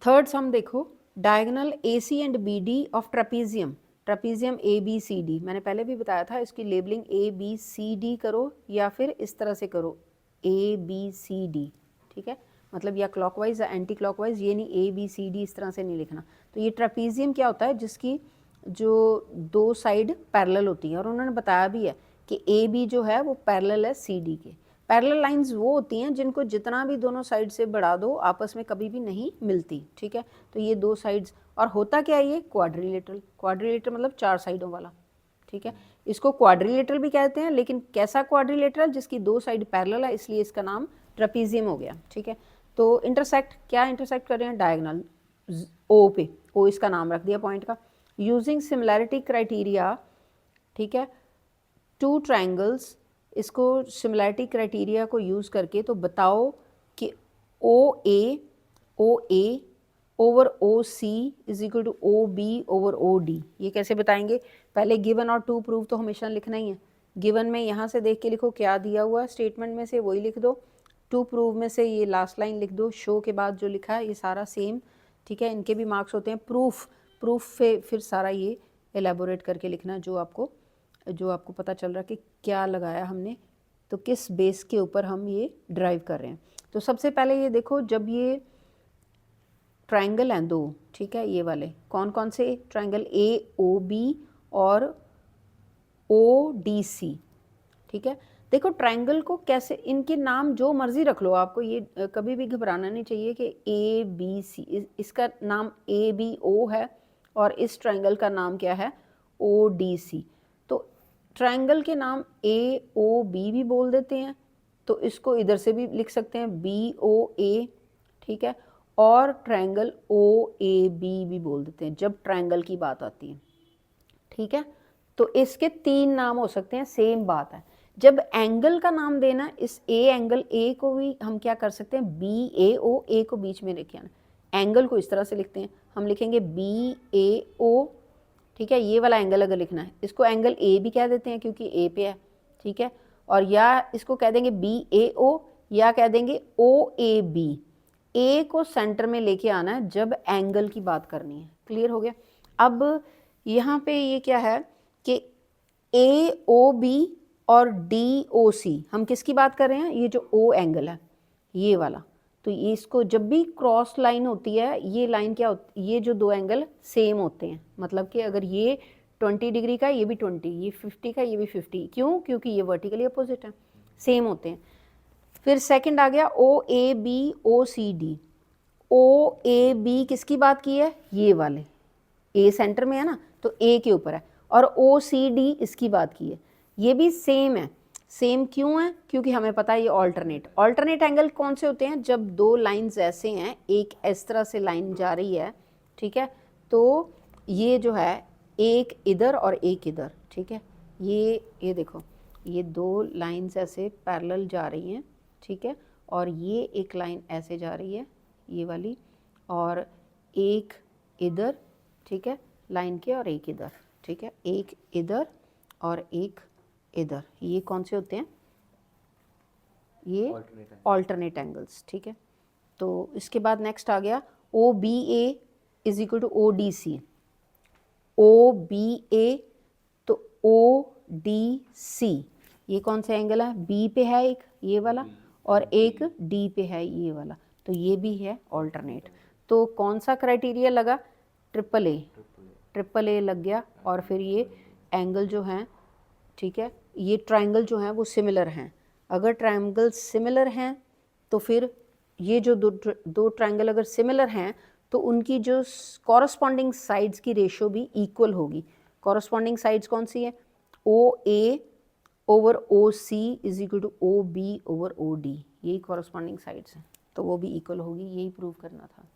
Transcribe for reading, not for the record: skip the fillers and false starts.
Third सम देखो, diagonal AC and BD of trapezium, trapezium ABCD, मैंने पहले भी बताया था इसकी लेबलिंग ABCD करो या फिर इस तरह से करो ABCD, ठीक है, मतलब या क्लॉकवाइज या एंटी क्लॉकवाइज, ये नहीं ABCD इस तरह से नहीं लिखना। तो ये ट्रेपीजियम क्या होता है, जिसकी जो दो साइड पैरेलल होती है, और उन्होंने बताया भी है कि AB जो है वो पैरेलल है CD के। पैरेलल लाइंस वो होती हैं जिनको जितना भी दोनों साइड से बढ़ा दो आपस में कभी भी नहीं मिलती, ठीक है। तो ये दो साइड्स, और होता क्या है ये क्वाड्रिलेटरल, क्वाड्रिलेटरल मतलब चार साइडों वाला, ठीक है। इसको क्वाड्रिलेटरल भी कहते हैं, लेकिन कैसा क्वाड्रिलेटरल, जिसकी दो साइड पैरेलल है, इसलिए इसका नाम ट्रेपीजियम हो गया, ठीक है। तो इंटरसेक्ट, क्या इंटरसेक्ट कर रहे हैं, डायगोनल O पे, O इसका नाम रख दिया पॉइंट का। यूजिंग सिमिलैरिटी क्राइटेरिया, ठीक है, टू ट्रायंगल्स, इसको सिमिलैरिटी क्राइटेरिया को यूज़ करके तो बताओ कि O A over OC is equal to OB over OD। ये कैसे बताएंगे, पहले गिवन और टू प्रूव तो हमेशा लिखना ही है। गिवन में यहाँ से देख के लिखो क्या दिया हुआ है स्टेटमेंट में से, वही लिख दो। टू प्रूव में से ये लास्ट लाइन लिख दो, शो के बाद जो लिखा है ये सारा सेम, ठीक है, इनके भी मार्क्स होते हैं। प्रूफ फिर सारा ये एलेबोरेट करके लिखना जो आपको पता चल रहा है कि क्या लगाया हमने, तो किस बेस के ऊपर हम ये ड्राइव कर रहे हैं। तो सबसे पहले ये देखो, जब ये ट्रायंगल हैं दो, ठीक है, ये वाले कौन कौन से ट्रायंगल, AOB और ODC, ठीक है। देखो ट्रायंगल को कैसे, इनके नाम जो मर्जी रख लो, आपको ये कभी भी घबराना नहीं चाहिए कि ABC, इसका नाम ABO है और इस ट्रायंगल का नाम क्या है ODC। तो ट्रायंगल के नाम AOB भी बोल देते हैं, तो इसको इधर से भी लिख सकते हैं BOA, ठीक है, और ट्रायंगल OAB भी बोल देते हैं जब ट्रायंगल की बात आती है, ठीक है। तो इसके तीन नाम हो सकते हैं, सेम बात है। जब एंगल का नाम देना, इस एंगल A को भी हम क्या कर सकते हैं, BAO, A को बीच में लिखे आना, एंगल को इस तरह से लिखते हैं, हम लिखेंगे BAO, ठीक है। ये वाला एंगल अगर लिखना है, इसको एंगल A भी कह देते हैं क्योंकि A पे है, ठीक है, और या इसको कह देंगे BAO या कह देंगे OAB। A को सेंटर में लेके आना है जब एंगल की बात करनी है, क्लियर हो गया। अब यहाँ पे ये क्या है कि AOB और DOC, हम किसकी बात कर रहे हैं, ये जो O एंगल है ये वाला, तो ये इसको जब भी क्रॉस लाइन होती है, ये लाइन क्या होती है, ये जो दो एंगल सेम होते हैं, मतलब कि अगर ये 20 डिग्री का, ये भी 20, ये 50 का, ये भी 50, क्यों, क्योंकि ये वर्टिकली अपोजिट है, सेम होते हैं। फिर सेकंड आ गया OAB OCD। OAB किसकी बात की है, ये वाले, A सेंटर में है ना, तो A के ऊपर है, और OCD इसकी बात की है, ये भी सेम है। सेम क्यों है, क्योंकि हमें पता है ये ऑल्टरनेट एंगल कौन से होते हैं, जब दो लाइंस ऐसे हैं, एक इस तरह से लाइन जा रही है, ठीक है, तो ये जो है एक इधर और एक इधर, ठीक है, ये देखो, ये दो लाइंस ऐसे पैरेलल जा रही हैं, ठीक है, और ये एक लाइन ऐसे जा रही है, ये वाली, और एक इधर, ठीक है, लाइन के, और एक इधर, ठीक है, एक इधर और एक इधर, ये कौन से होते हैं, ये ऑल्टरनेट एंगल्स, ठीक है। तो इसके बाद नेक्स्ट आ गया OBA is equal to ODC। OBA तो ODC, ये कौन सा एंगल है, B पे है एक, ये वाला, और एक D पे है, ये वाला, तो ये भी है ऑल्टरनेट। तो कौन सा क्राइटेरिया लगा, ट्रिपल ए लग गया, और फिर ये एंगल जो हैं, ठीक है, ये ट्रायंगल जो हैं वो सिमिलर हैं। अगर ट्रायंगल सिमिलर हैं तो फिर ये जो दो ट्रायंगल अगर सिमिलर हैं तो उनकी जो कॉरस्पॉन्डिंग साइड्स की रेशो भी इक्वल होगी। कॉरस्पॉन्डिंग साइड्स कौन सी है, OA over OC is equal to OB over OD, यही कॉरस्पॉन्डिंग साइड्स हैं, तो वो भी इक्वल होगी, यही प्रूव करना था।